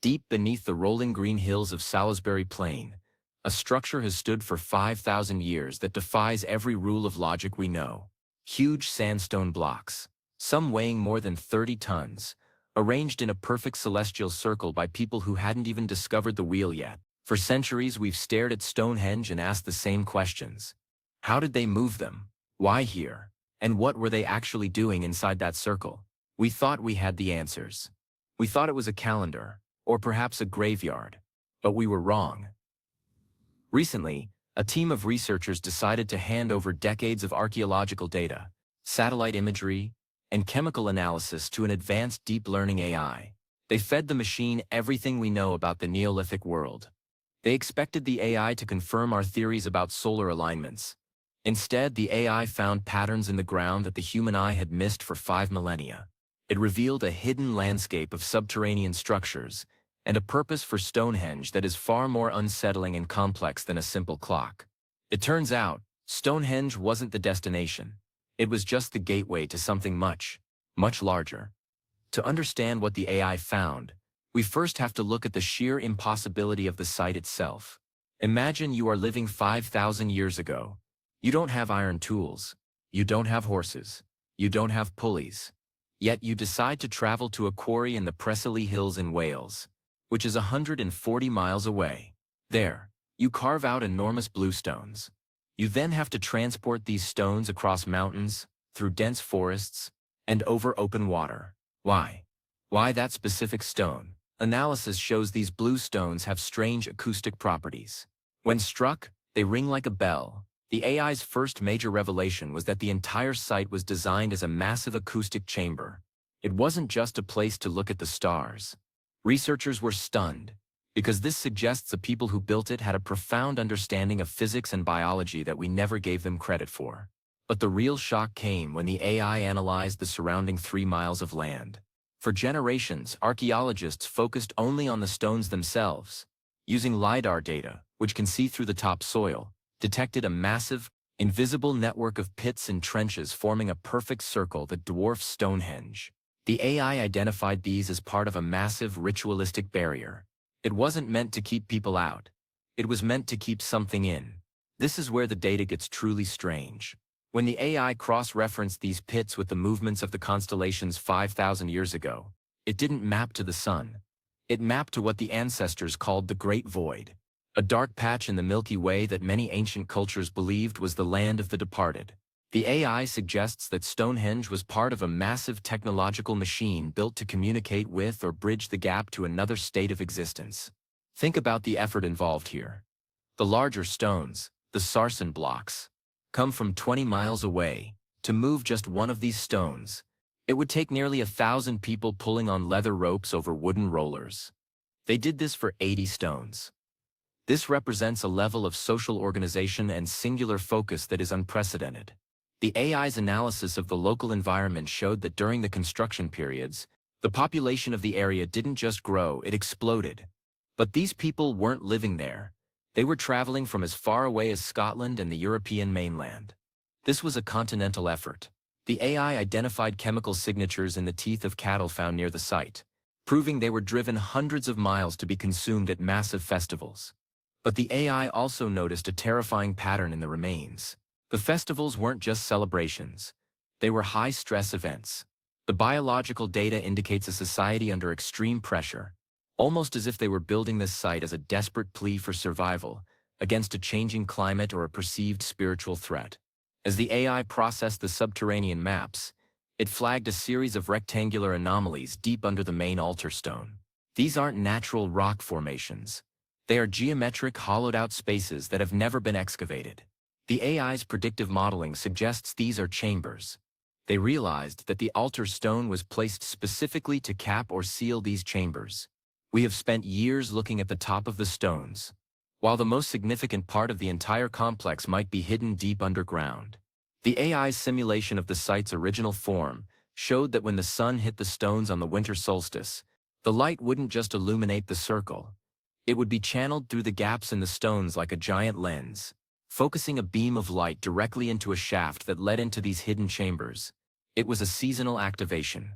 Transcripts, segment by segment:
Deep beneath the rolling green hills of Salisbury Plain, a structure has stood for 5,000 years that defies every rule of logic we know. Huge sandstone blocks, some weighing more than 30 tons, arranged in a perfect celestial circle by people who hadn't even discovered the wheel yet. For centuries we've stared at Stonehenge and asked the same questions. How did they move them? Why here? And what were they actually doing inside that circle? We thought we had the answers. We thought it was a calendar, or perhaps a graveyard. But we were wrong. Recently, a team of researchers decided to hand over decades of archaeological data, satellite imagery, and chemical analysis to an advanced deep learning AI. They fed the machine everything we know about the Neolithic world. They expected the AI to confirm our theories about solar alignments. Instead, the AI found patterns in the ground that the human eye had missed for 5 millennia. It revealed a hidden landscape of subterranean structures and a purpose for Stonehenge that is far more unsettling and complex than a simple clock. It turns out, Stonehenge wasn't the destination. It was just the gateway to something much, much larger. To understand what the AI found, we first have to look at the sheer impossibility of the site itself. Imagine you are living 5,000 years ago. You don't have iron tools. You don't have horses. You don't have pulleys. Yet you decide to travel to a quarry in the Preseli Hills in Wales, which is 140 miles away. There, you carve out enormous bluestones. You then have to transport these stones across mountains, through dense forests, and over open water. Why? Why that specific stone? Analysis shows these blue stones have strange acoustic properties. When struck, they ring like a bell. The AI's first major revelation was that the entire site was designed as a massive acoustic chamber. It wasn't just a place to look at the stars. Researchers were stunned, because this suggests the people who built it had a profound understanding of physics and biology that we never gave them credit for. But the real shock came when the AI analyzed the surrounding 3 miles of land. For generations, archaeologists focused only on the stones themselves. Using LiDAR data, which can see through the topsoil, detected a massive, invisible network of pits and trenches forming a perfect circle that dwarfs Stonehenge. The AI identified these as part of a massive ritualistic barrier. It wasn't meant to keep people out. It was meant to keep something in. This is where the data gets truly strange. When the AI cross-referenced these pits with the movements of the constellations 5,000 years ago, it didn't map to the sun. It mapped to what the ancestors called the Great Void, a dark patch in the Milky Way that many ancient cultures believed was the land of the departed. The AI suggests that Stonehenge was part of a massive technological machine built to communicate with or bridge the gap to another state of existence. Think about the effort involved here. The larger stones, the sarsen blocks, come from 20 miles away. To move just one of these stones, it would take nearly 1,000 people pulling on leather ropes over wooden rollers. They did this for 80 stones. This represents a level of social organization and singular focus that is unprecedented. The AI's analysis of the local environment showed that during the construction periods, the population of the area didn't just grow, it exploded. But these people weren't living there. They were traveling from as far away as Scotland and the European mainland. This was a continental effort. The AI identified chemical signatures in the teeth of cattle found near the site, proving they were driven hundreds of miles to be consumed at massive festivals. But the AI also noticed a terrifying pattern in the remains. The festivals weren't just celebrations. They were high-stress events. The biological data indicates a society under extreme pressure, almost as if they were building this site as a desperate plea for survival against a changing climate or a perceived spiritual threat. As the AI processed the subterranean maps, it flagged a series of rectangular anomalies deep under the main altar stone. These aren't natural rock formations. They are geometric, hollowed-out spaces that have never been excavated. The AI's predictive modeling suggests these are chambers. They realized that the altar stone was placed specifically to cap or seal these chambers. We have spent years looking at the top of the stones, while the most significant part of the entire complex might be hidden deep underground. The AI's simulation of the site's original form showed that when the sun hit the stones on the winter solstice, the light wouldn't just illuminate the circle. It would be channeled through the gaps in the stones like a giant lens, focusing a beam of light directly into a shaft that led into these hidden chambers. It was a seasonal activation,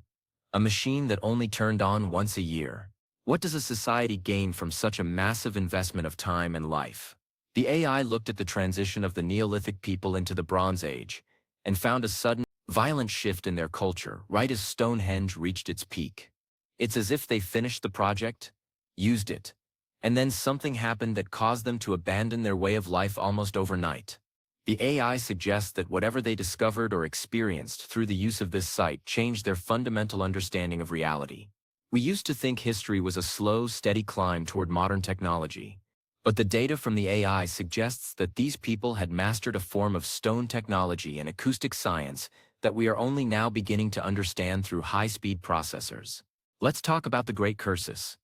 a machine that only turned on once a year. What does a society gain from such a massive investment of time and life? The AI looked at the transition of the Neolithic people into the Bronze Age and found a sudden, violent shift in their culture right as Stonehenge reached its peak. It's as if they finished the project, used it, and then something happened that caused them to abandon their way of life almost overnight. The AI suggests that whatever they discovered or experienced through the use of this site changed their fundamental understanding of reality. We used to think history was a slow, steady climb toward modern technology. But the data from the AI suggests that these people had mastered a form of stone technology and acoustic science that we are only now beginning to understand through high-speed processors. Let's talk about the Great Cursus.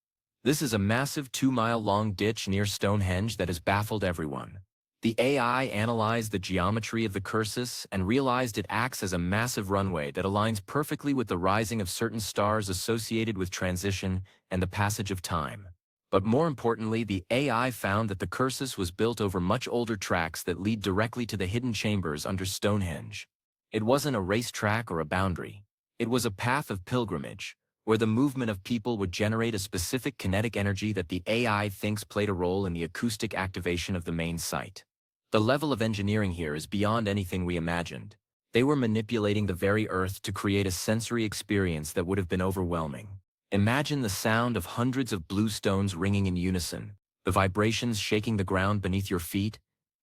This is a massive 2-mile-long ditch near Stonehenge that has baffled everyone. The AI analyzed the geometry of the Cursus and realized it acts as a massive runway that aligns perfectly with the rising of certain stars associated with transition and the passage of time. But more importantly, the AI found that the Cursus was built over much older tracks that lead directly to the hidden chambers under Stonehenge. It wasn't a racetrack or a boundary. It was a path of pilgrimage, where the movement of people would generate a specific kinetic energy that the AI thinks played a role in the acoustic activation of the main site. The level of engineering here is beyond anything we imagined. They were manipulating the very earth to create a sensory experience that would have been overwhelming. Imagine the sound of hundreds of blue stones ringing in unison, the vibrations shaking the ground beneath your feet,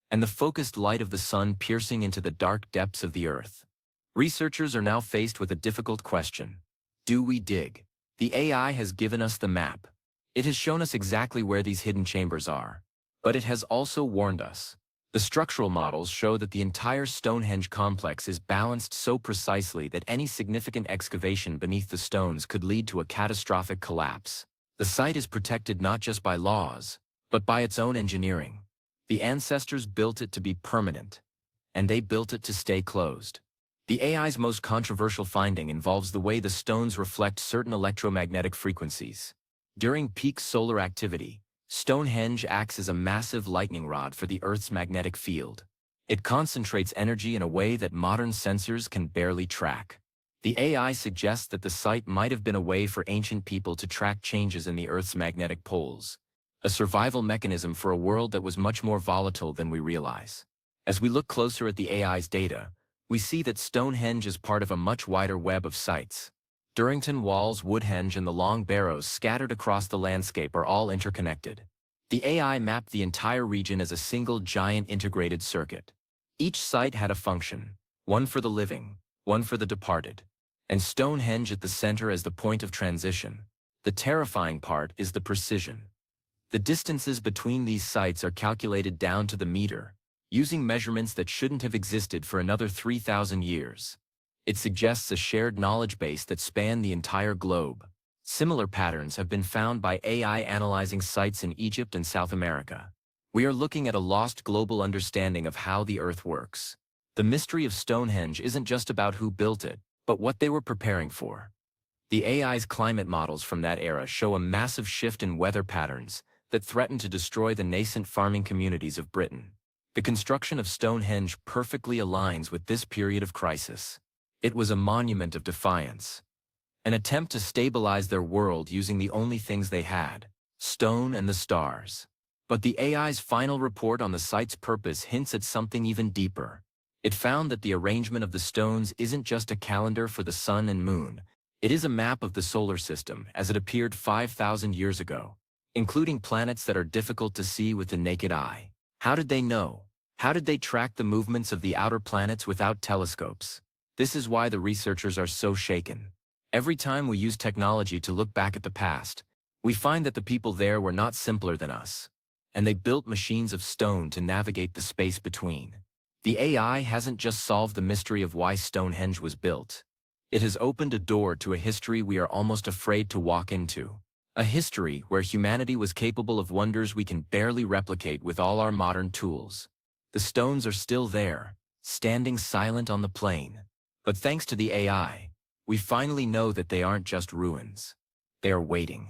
and the focused light of the sun piercing into the dark depths of the earth. Researchers are now faced with a difficult question. Do we dig? The AI has given us the map. It has shown us exactly where these hidden chambers are. But it has also warned us. The structural models show that the entire Stonehenge complex is balanced so precisely that any significant excavation beneath the stones could lead to a catastrophic collapse. The site is protected not just by laws, but by its own engineering. The ancestors built it to be permanent, and they built it to stay closed. The AI's most controversial finding involves the way the stones reflect certain electromagnetic frequencies. During peak solar activity, Stonehenge acts as a massive lightning rod for the Earth's magnetic field. It concentrates energy in a way that modern sensors can barely track. The AI suggests that the site might have been a way for ancient people to track changes in the Earth's magnetic poles, a survival mechanism for a world that was much more volatile than we realize. As we look closer at the AI's data, we see that Stonehenge is part of a much wider web of sites. Durrington Walls, Woodhenge, and the Long Barrows scattered across the landscape are all interconnected. The AI mapped the entire region as a single giant integrated circuit. Each site had a function, one for the living, one for the departed, and Stonehenge at the center as the point of transition. The terrifying part is the precision. The distances between these sites are calculated down to the meter, using measurements that shouldn't have existed for another 3,000 years. It suggests a shared knowledge base that spanned the entire globe. Similar patterns have been found by AI analyzing sites in Egypt and South America. We are looking at a lost global understanding of how the Earth works. The mystery of Stonehenge isn't just about who built it, but what they were preparing for. The AI's climate models from that era show a massive shift in weather patterns that threaten to destroy the nascent farming communities of Britain. The construction of Stonehenge perfectly aligns with this period of crisis. It was a monument of defiance, an attempt to stabilize their world using the only things they had, stone and the stars. But the AI's final report on the site's purpose hints at something even deeper. It found that the arrangement of the stones isn't just a calendar for the sun and moon. It is a map of the solar system as it appeared 5,000 years ago, including planets that are difficult to see with the naked eye. How did they know? How did they track the movements of the outer planets without telescopes? This is why the researchers are so shaken. Every time we use technology to look back at the past, we find that the people there were not simpler than us, and they built machines of stone to navigate the space between. The AI hasn't just solved the mystery of why Stonehenge was built. It has opened a door to a history we are almost afraid to walk into. A history where humanity was capable of wonders we can barely replicate with all our modern tools. The stones are still there, standing silent on the plain. But thanks to the AI, we finally know that they aren't just ruins. They are waiting.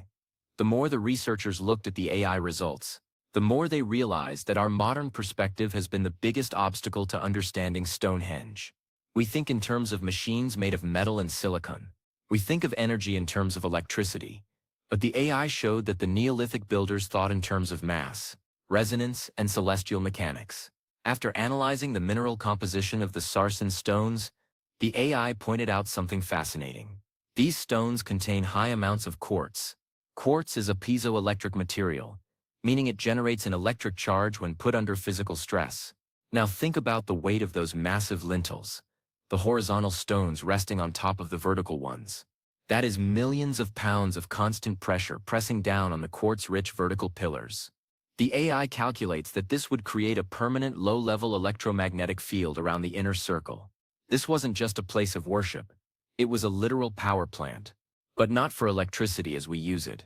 The more the researchers looked at the AI results, the more they realized that our modern perspective has been the biggest obstacle to understanding Stonehenge. We think in terms of machines made of metal and silicon. We think of energy in terms of electricity. But the AI showed that the Neolithic builders thought in terms of mass, resonance, and celestial mechanics. After analyzing the mineral composition of the sarsen stones, the AI pointed out something fascinating. These stones contain high amounts of quartz. Quartz is a piezoelectric material, meaning it generates an electric charge when put under physical stress. Now think about the weight of those massive lintels, the horizontal stones resting on top of the vertical ones. That is millions of pounds of constant pressure pressing down on the quartz-rich vertical pillars. The AI calculates that this would create a permanent low-level electromagnetic field around the inner circle. This wasn't just a place of worship. It was a literal power plant. But not for electricity as we use it.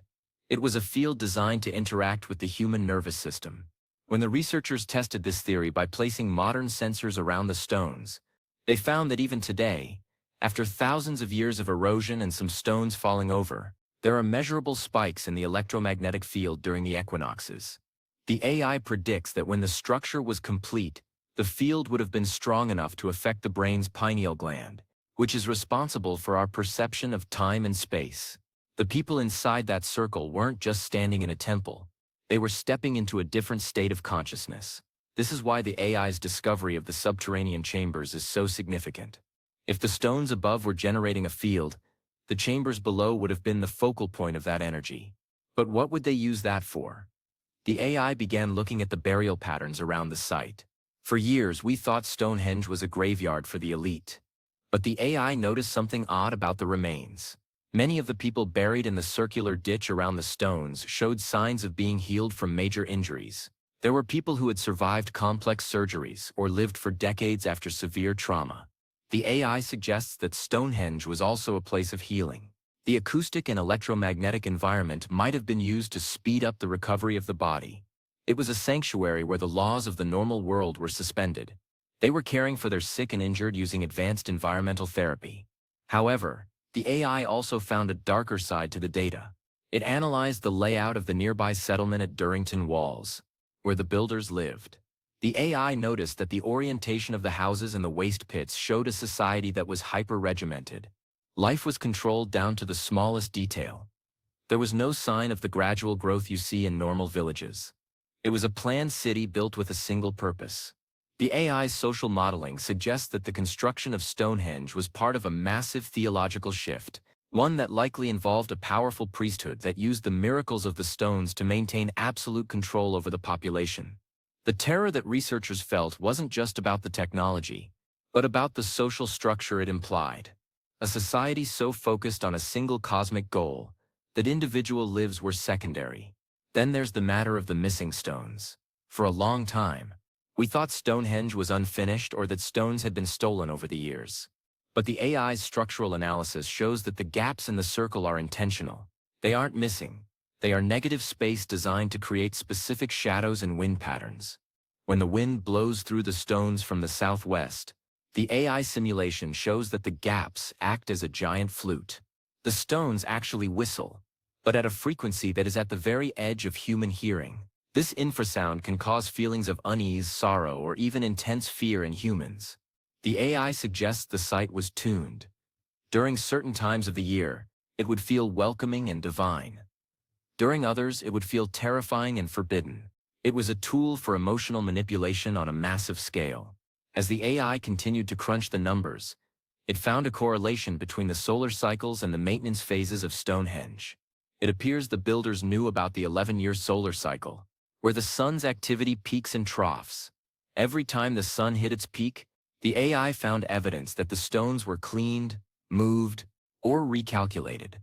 It was a field designed to interact with the human nervous system. When the researchers tested this theory by placing modern sensors around the stones, they found that even today, after thousands of years of erosion and some stones falling over, there are measurable spikes in the electromagnetic field during the equinoxes. The AI predicts that when the structure was complete, the field would have been strong enough to affect the brain's pineal gland, which is responsible for our perception of time and space. The people inside that circle weren't just standing in a temple. They were stepping into a different state of consciousness. This is why the AI's discovery of the subterranean chambers is so significant. If the stones above were generating a field, the chambers below would have been the focal point of that energy. But what would they use that for? The AI began looking at the burial patterns around the site. For years, we thought Stonehenge was a graveyard for the elite. But the AI noticed something odd about the remains. Many of the people buried in the circular ditch around the stones showed signs of being healed from major injuries. There were people who had survived complex surgeries or lived for decades after severe trauma. The AI suggests that Stonehenge was also a place of healing. The acoustic and electromagnetic environment might have been used to speed up the recovery of the body. It was a sanctuary where the laws of the normal world were suspended. They were caring for their sick and injured using advanced environmental therapy. However, the AI also found a darker side to the data. It analyzed the layout of the nearby settlement at Durrington Walls, where the builders lived. The AI noticed that the orientation of the houses and the waste pits showed a society that was hyper-regimented. Life was controlled down to the smallest detail. There was no sign of the gradual growth you see in normal villages. It was a planned city built with a single purpose. The AI's social modeling suggests that the construction of Stonehenge was part of a massive theological shift, one that likely involved a powerful priesthood that used the miracles of the stones to maintain absolute control over the population. The terror that researchers felt wasn't just about the technology, but about the social structure it implied. A society so focused on a single cosmic goal that individual lives were secondary. Then there's the matter of the missing stones. For a long time, we thought Stonehenge was unfinished or that stones had been stolen over the years. But the AI's structural analysis shows that the gaps in the circle are intentional. They aren't missing. They are negative space designed to create specific shadows and wind patterns. When the wind blows through the stones from the southwest, the AI simulation shows that the gaps act as a giant flute. The stones actually whistle, but at a frequency that is at the very edge of human hearing. This infrasound can cause feelings of unease, sorrow, or even intense fear in humans. The AI suggests the site was tuned. During certain times of the year, it would feel welcoming and divine. During others, it would feel terrifying and forbidden. It was a tool for emotional manipulation on a massive scale. As the AI continued to crunch the numbers, it found a correlation between the solar cycles and the maintenance phases of Stonehenge. It appears the builders knew about the 11-year solar cycle, where the sun's activity peaks and troughs. Every time the sun hit its peak, the AI found evidence that the stones were cleaned, moved, or recalculated.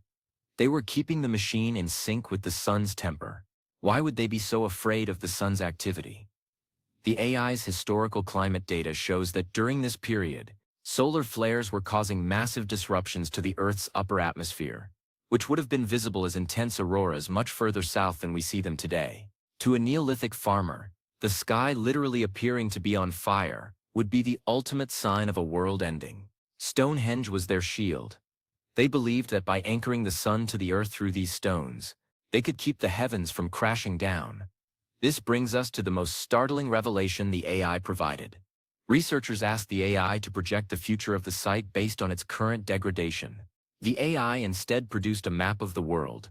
They were keeping the machine in sync with the sun's temper. Why would they be so afraid of the sun's activity? The AI's historical climate data shows that during this period, solar flares were causing massive disruptions to the Earth's upper atmosphere, which would have been visible as intense auroras much further south than we see them today. To a Neolithic farmer, the sky literally appearing to be on fire would be the ultimate sign of a world ending. Stonehenge was their shield. They believed that by anchoring the sun to the earth through these stones, they could keep the heavens from crashing down. This brings us to the most startling revelation the AI provided. Researchers asked the AI to project the future of the site based on its current degradation. The AI instead produced a map of the world,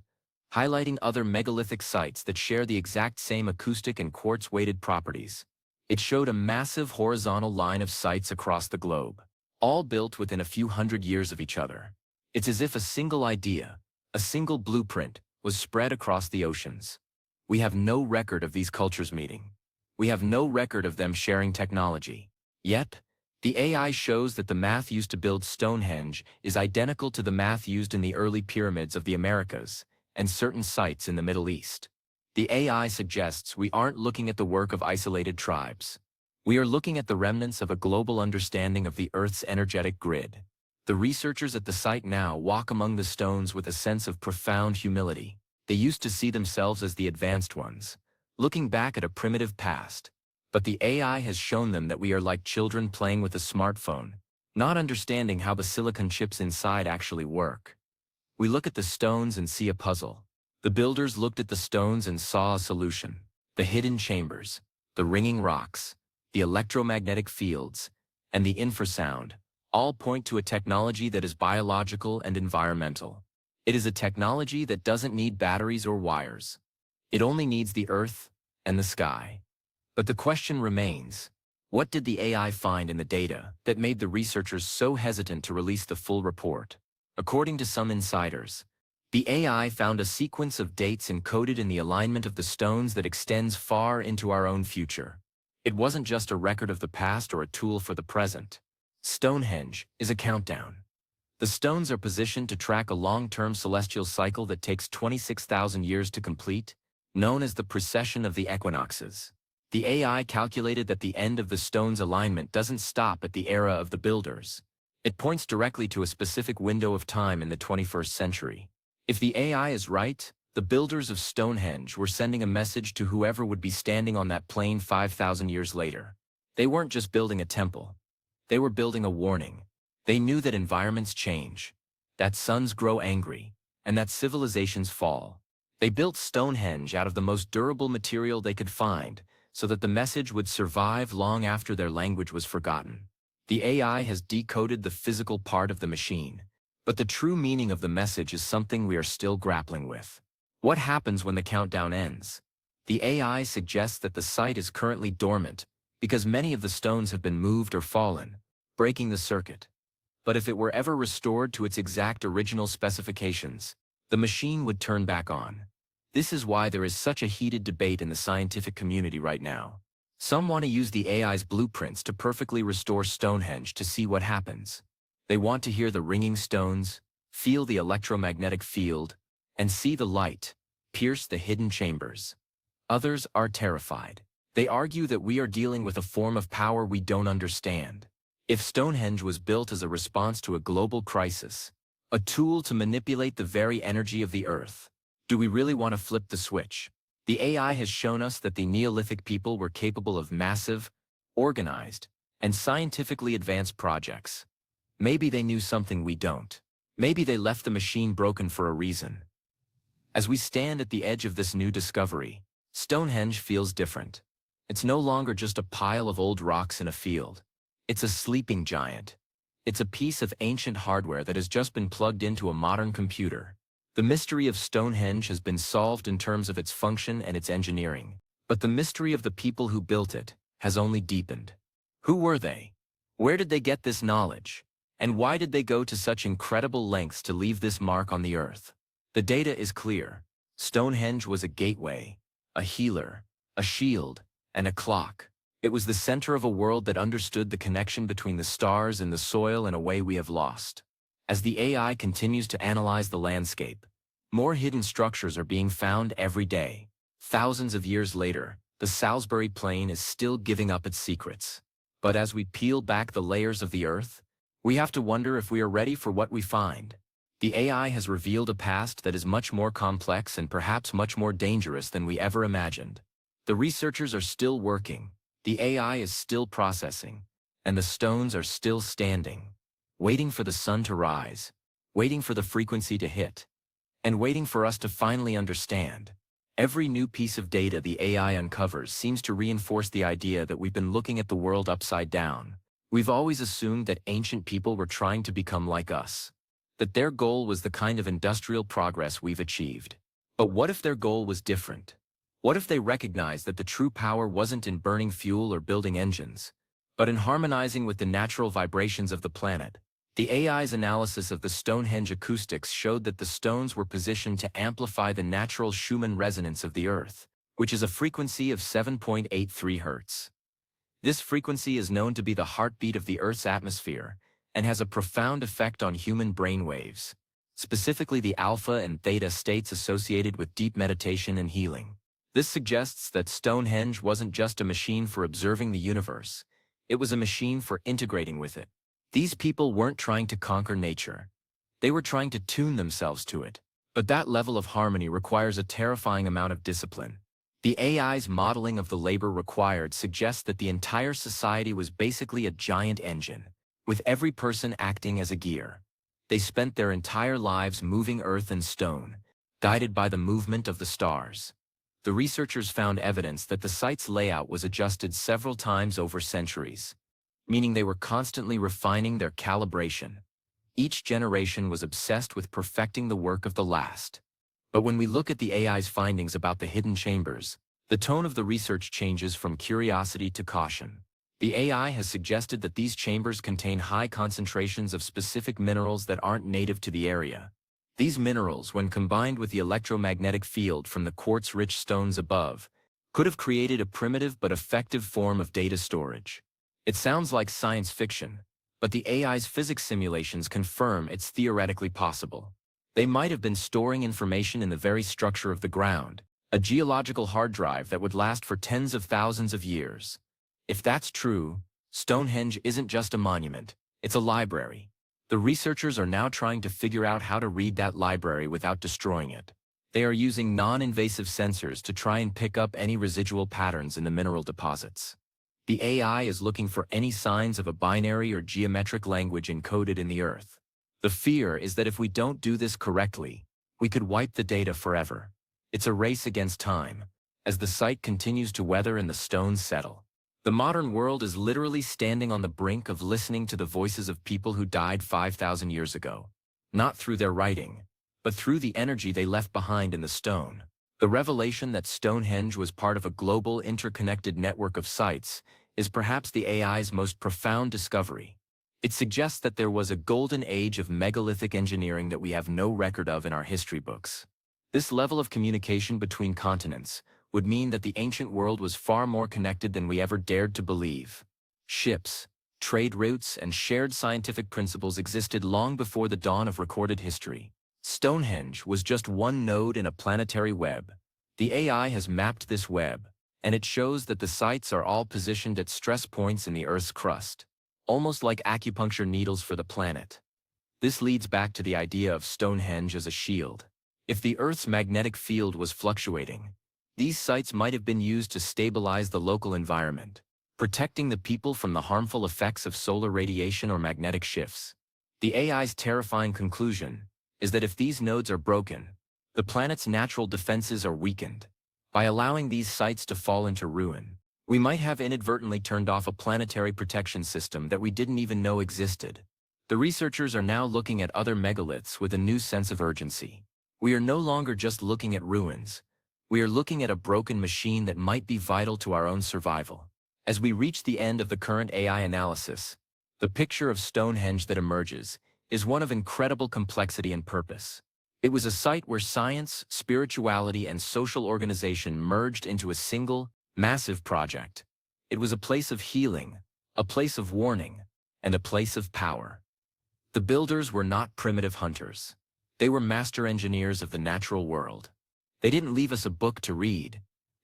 highlighting other megalithic sites that share the exact same acoustic and quartz-weighted properties. It showed a massive horizontal line of sites across the globe, all built within a few hundred years of each other. It's as if a single idea, a single blueprint, was spread across the oceans. We have no record of these cultures meeting. We have no record of them sharing technology. Yet, the AI shows that the math used to build Stonehenge is identical to the math used in the early pyramids of the Americas and certain sites in the Middle East. The AI suggests we aren't looking at the work of isolated tribes. We are looking at the remnants of a global understanding of the Earth's energetic grid. The researchers at the site now walk among the stones with a sense of profound humility. They used to see themselves as the advanced ones, looking back at a primitive past. But the AI has shown them that we are like children playing with a smartphone, not understanding how the silicon chips inside actually work. We look at the stones and see a puzzle. The builders looked at the stones and saw a solution. The hidden chambers, the ringing rocks, the electromagnetic fields, and the infrasound all point to a technology that is biological and environmental. It is a technology that doesn't need batteries or wires. It only needs the earth and the sky. But the question remains, what did the AI find in the data that made the researchers so hesitant to release the full report? According to some insiders, the AI found a sequence of dates encoded in the alignment of the stones that extends far into our own future. It wasn't just a record of the past or a tool for the present. Stonehenge is a countdown. The stones are positioned to track a long-term celestial cycle that takes 26,000 years to complete, known as the precession of the equinoxes. The AI calculated that the end of the stone's alignment doesn't stop at the era of the builders. It points directly to a specific window of time in the 21st century. If the AI is right, the builders of Stonehenge were sending a message to whoever would be standing on that plain 5,000 years later. They weren't just building a temple. They were building a warning. They knew that environments change, that suns grow angry, and that civilizations fall. They built Stonehenge out of the most durable material they could find, so that the message would survive long after their language was forgotten. The AI has decoded the physical part of the machine, but the true meaning of the message is something we are still grappling with. What happens when the countdown ends? The AI suggests that the site is currently dormant because many of the stones have been moved or fallen, breaking the circuit. But if it were ever restored to its exact original specifications, the machine would turn back on. This is why there is such a heated debate in the scientific community right now. Some want to use the AI's blueprints to perfectly restore Stonehenge to see what happens. They want to hear the ringing stones, feel the electromagnetic field, and see the light pierce the hidden chambers. Others are terrified. They argue that we are dealing with a form of power we don't understand. If Stonehenge was built as a response to a global crisis, a tool to manipulate the very energy of the earth, do we really want to flip the switch? The AI has shown us that the Neolithic people were capable of massive, organized, and scientifically advanced projects. Maybe they knew something we don't. Maybe they left the machine broken for a reason. As we stand at the edge of this new discovery, Stonehenge feels different. It's no longer just a pile of old rocks in a field. It's a sleeping giant. It's a piece of ancient hardware that has just been plugged into a modern computer. The mystery of Stonehenge has been solved in terms of its function and its engineering, but the mystery of the people who built it has only deepened. Who were they? Where did they get this knowledge? And why did they go to such incredible lengths to leave this mark on the earth? The data is clear. Stonehenge was a gateway, a healer, a shield, and a clock. It was the center of a world that understood the connection between the stars and the soil in a way we have lost. As the AI continues to analyze the landscape, more hidden structures are being found every day. Thousands of years later, the Salisbury Plain is still giving up its secrets. But as we peel back the layers of the earth, we have to wonder if we are ready for what we find. The AI has revealed a past that is much more complex and perhaps much more dangerous than we ever imagined. The researchers are still working, the AI is still processing, and the stones are still standing, waiting for the sun to rise, waiting for the frequency to hit, and waiting for us to finally understand. Every new piece of data the AI uncovers seems to reinforce the idea that we've been looking at the world upside down. We've always assumed that ancient people were trying to become like us, that their goal was the kind of industrial progress we've achieved. But what if their goal was different? What if they recognized that the true power wasn't in burning fuel or building engines, but in harmonizing with the natural vibrations of the planet? The AI's analysis of the Stonehenge acoustics showed that the stones were positioned to amplify the natural Schumann resonance of the Earth, which is a frequency of 7.83 Hz. This frequency is known to be the heartbeat of the Earth's atmosphere and has a profound effect on human brain waves, specifically the alpha and theta states associated with deep meditation and healing. This suggests that Stonehenge wasn't just a machine for observing the universe, it was a machine for integrating with it. These people weren't trying to conquer nature. They were trying to tune themselves to it. But that level of harmony requires a terrifying amount of discipline. The AI's modeling of the labor required suggests that the entire society was basically a giant engine, with every person acting as a gear. They spent their entire lives moving earth and stone, guided by the movement of the stars. The researchers found evidence that the site's layout was adjusted several times over centuries, meaning they were constantly refining their calibration. Each generation was obsessed with perfecting the work of the last. But when we look at the AI's findings about the hidden chambers, the tone of the research changes from curiosity to caution. The AI has suggested that these chambers contain high concentrations of specific minerals that aren't native to the area. These minerals, when combined with the electromagnetic field from the quartz-rich stones above, could have created a primitive but effective form of data storage. It sounds like science fiction, but the AI's physics simulations confirm it's theoretically possible. They might have been storing information in the very structure of the ground, a geological hard drive that would last for tens of thousands of years. If that's true, Stonehenge isn't just a monument, it's a library. The researchers are now trying to figure out how to read that library without destroying it. They are using non-invasive sensors to try and pick up any residual patterns in the mineral deposits. The AI is looking for any signs of a binary or geometric language encoded in the Earth. The fear is that if we don't do this correctly, we could wipe the data forever. It's a race against time, as the site continues to weather and the stones settle. The modern world is literally standing on the brink of listening to the voices of people who died 5,000 years ago, not through their writing, but through the energy they left behind in the stone. The revelation that Stonehenge was part of a global interconnected network of sites is perhaps the AI's most profound discovery. It suggests that there was a golden age of megalithic engineering that we have no record of in our history books. This level of communication between continents would mean that the ancient world was far more connected than we ever dared to believe. Ships, trade routes, and shared scientific principles existed long before the dawn of recorded history. Stonehenge was just one node in a planetary web. The AI has mapped this web, and it shows that the sites are all positioned at stress points in the Earth's crust, almost like acupuncture needles for the planet. This leads back to the idea of Stonehenge as a shield. If the Earth's magnetic field was fluctuating, these sites might have been used to stabilize the local environment, protecting the people from the harmful effects of solar radiation or magnetic shifts. The AI's terrifying conclusion is that if these nodes are broken, the planet's natural defenses are weakened. By allowing these sites to fall into ruin, we might have inadvertently turned off a planetary protection system that we didn't even know existed. The researchers are now looking at other megaliths with a new sense of urgency. We are no longer just looking at ruins. We are looking at a broken machine that might be vital to our own survival. As we reach the end of the current AI analysis, the picture of Stonehenge that emerges is one of incredible complexity and purpose. It was a site where science, spirituality, and social organization merged into a single, massive project. It was a place of healing, a place of warning, and a place of power. The builders were not primitive hunters. They were master engineers of the natural world. They didn't leave us a book to read.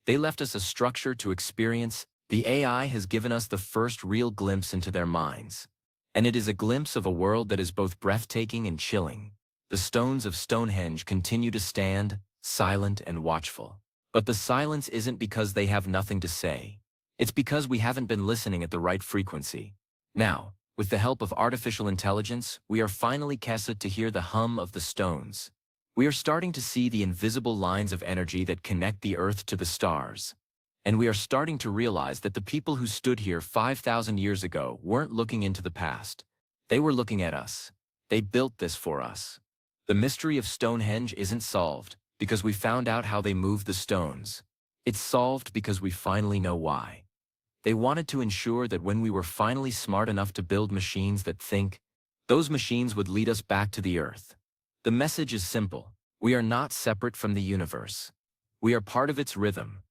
They left us a structure to experience. The AI has given us the first real glimpse into their minds. And it is a glimpse of a world that is both breathtaking and chilling. The stones of Stonehenge continue to stand, silent and watchful. But the silence isn't because they have nothing to say. It's because we haven't been listening at the right frequency. Now, with the help of artificial intelligence, we are finally casted to hear the hum of the stones. We are starting to see the invisible lines of energy that connect the Earth to the stars. And we are starting to realize that the people who stood here 5,000 years ago weren't looking into the past. They were looking at us. They built this for us. The mystery of Stonehenge isn't solved, because we found out how they moved the stones. It's solved because we finally know why. They wanted to ensure that when we were finally smart enough to build machines that think, those machines would lead us back to the Earth. The message is simple. We are not separate from the universe. We are part of its rhythm,